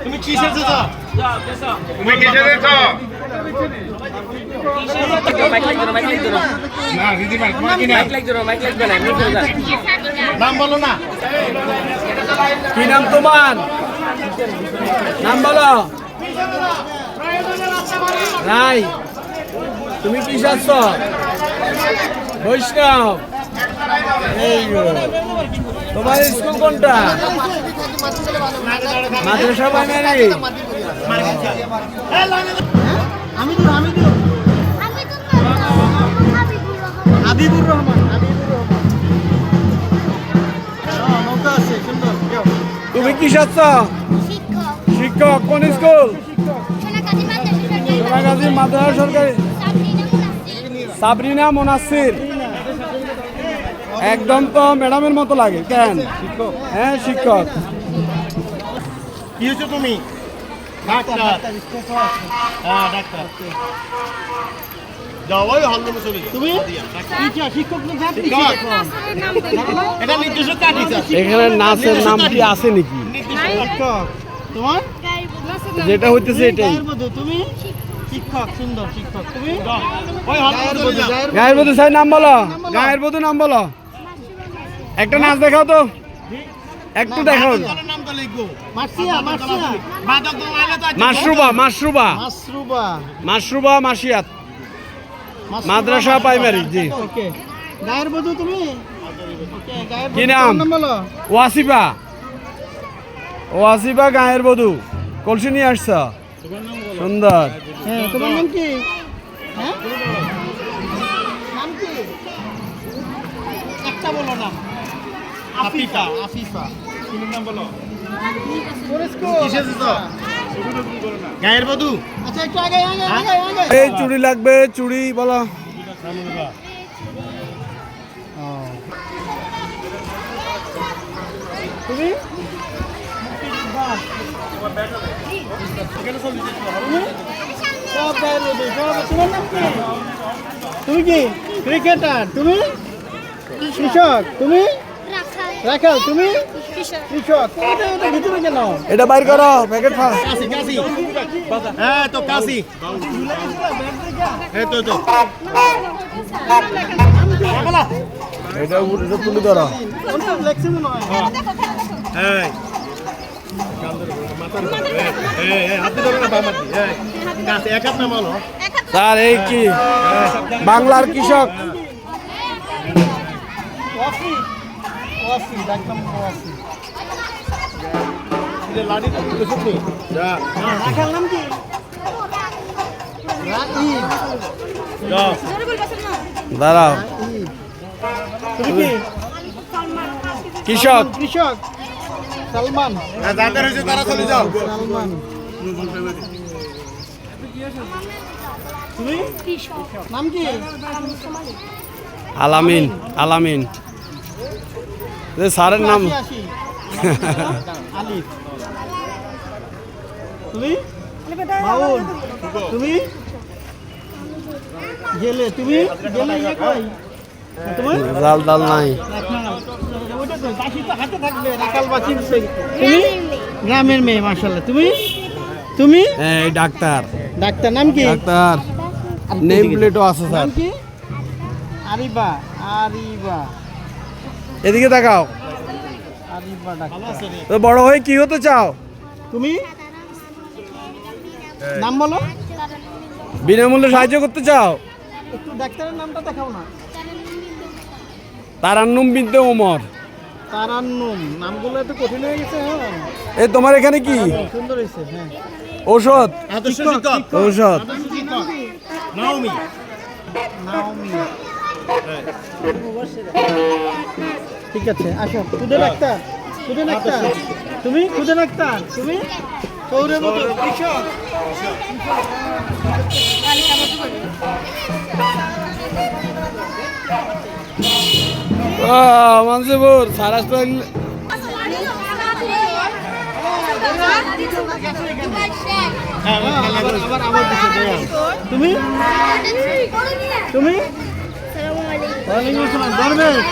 তুমি কিসে যেছ? তুমি কিসে যেছ? নাম বলো না। কি নাম তোমার? নাম বলো। রাই, তুমি কি যাচ্ছ? বৈষ্ণব। তোমার স্কুল কোনটা? মাদ্রাসা প্রাইমারি। হাবিবুর রহমান। তুমি কি যাচ্ছ? শিক্ষক। কোন স্কুল? সোনাগাজী মাদ্রাসা সরকারি। সাবরিনা মুনাসির। একদম তো ম্যাডামের মতো লাগে। কেন? হ্যাঁ, শিক্ষক। কি হচ্ছে তুমি? ডাক্তার। হ্যাঁ, ডাক্তার। যাও ওই হল রুমে চলে যাও। তুমি শিক্ষক না ছাত্রী? এটা নির্দেশক কাটি আছে। এখানে নাচের নাম কি আছে নাকি? শিক্ষক। তোমার যেটা হইতেছে এটাই। তুমি শিক্ষক। সুন্দর শিক্ষক। তুমি ওই হল রুমে চলে যাও। গায়ের বধূ সাই নাম বলো। গায়ের বধূ নাম বলো। একটা নাচ দেখাও তো, একটু দেখাও। নামটা লিখবো। মার্সিয়া। মাদক দোয়াইলে তো মাশরুবা। মাশরুবা। মাশরুবা মাসিয়াত মাদ্রাসা প্রাইমারি। জি। ওকে। গায়ের বধূ তুমি? ওকে, গায়ের বধূ কি নাম? বলো। ওয়াসিফা। ওয়াসিফা গায়ের বধূ। কলসি নিয়ে আসছ। সুন্দর। হ্যাঁ, তোমার নাম কি? হ্যাঁ, নাম কি? একটা বলো নাম। আফিফা। তুমি নাম বলো। কিসে যেছ? গায়ের বধূ। আচ্ছা, একটু আগে। এই চুড়ি লাগবে, চুড়ি বলো। তুমি সব গায়ের বধূ, সব। তোমার নাম কি? তুমি কি ক্রিকেটার? তুমি কৃষক? তুমি রাখাল? তুমি কৃষক। এটা ভিতরে কেন? এটা বাইর করো, প্যাকেট ফাঁস। কাশি। হ্যাঁ তো কাশি। এই তো এটা তুলে ধরো। কোনটা লেখছে মনে হয়? এই হাতে ধরো না বামাতি। এই কাশি এক হাত নামালো। স্যার এই কি বাংলার কৃষক? ওয়াসি ডাকলাম। ওয়াসি। এটা লাড়ি তো কিছু নেই। যা রাখাল নাম কি? রাঈদ। যা দাঁড়াও। তুমি কি কৃষক। সালমান। যাদের হয়েছে তারা চলে যাও। সালমান। তুমি নাম কি? আলামিন। স্যারের নাম আশি। আলিফ। তুমি মাউন। তুমি গেলে। তুমি গেলে ইয়ে কই? তোমার জাল ডাল নাই। ওটা তো বাসি তো হাতে থাকবে। রাখাল বাসি। তুমি গ্রামের মেয়ে। মাশাআল্লাহ। তুমি এই ডাক্তার। ডাক্তার। নাম কি? ডাক্তার নেম প্লেটও আছে স্যার। নাম কি? আরিবা। এদিকে তাকাও। আরিবা ডাক্তার। তো বড় হয়ে কি হতে চাও? তুমি নাম বলো। বিনামূল্যে সাহায্য করতে চাও? একটু ডাক্তারের নামটা দেখাও না। তারান্নুম বিনতে ওমর। তারান্নুম। নামগুলো এত কঠিন হয়ে গেছে। হ্যাঁ, এই তোমার এখানে কি সুন্দর হয়েছে। হ্যাঁ, ঔষধ? আদর্শ শিক্ষক। ঔষধ। নাওমি। ঠিক আছে, আসো। খুদে ডাক্তার। তুমি খুদে ডাক্তার। তুমি সৌরবতী কৃষক। মানসিপুর সারাস তুমি তুমি ওয়ালাইকুম আসসালাম। দরবেশ।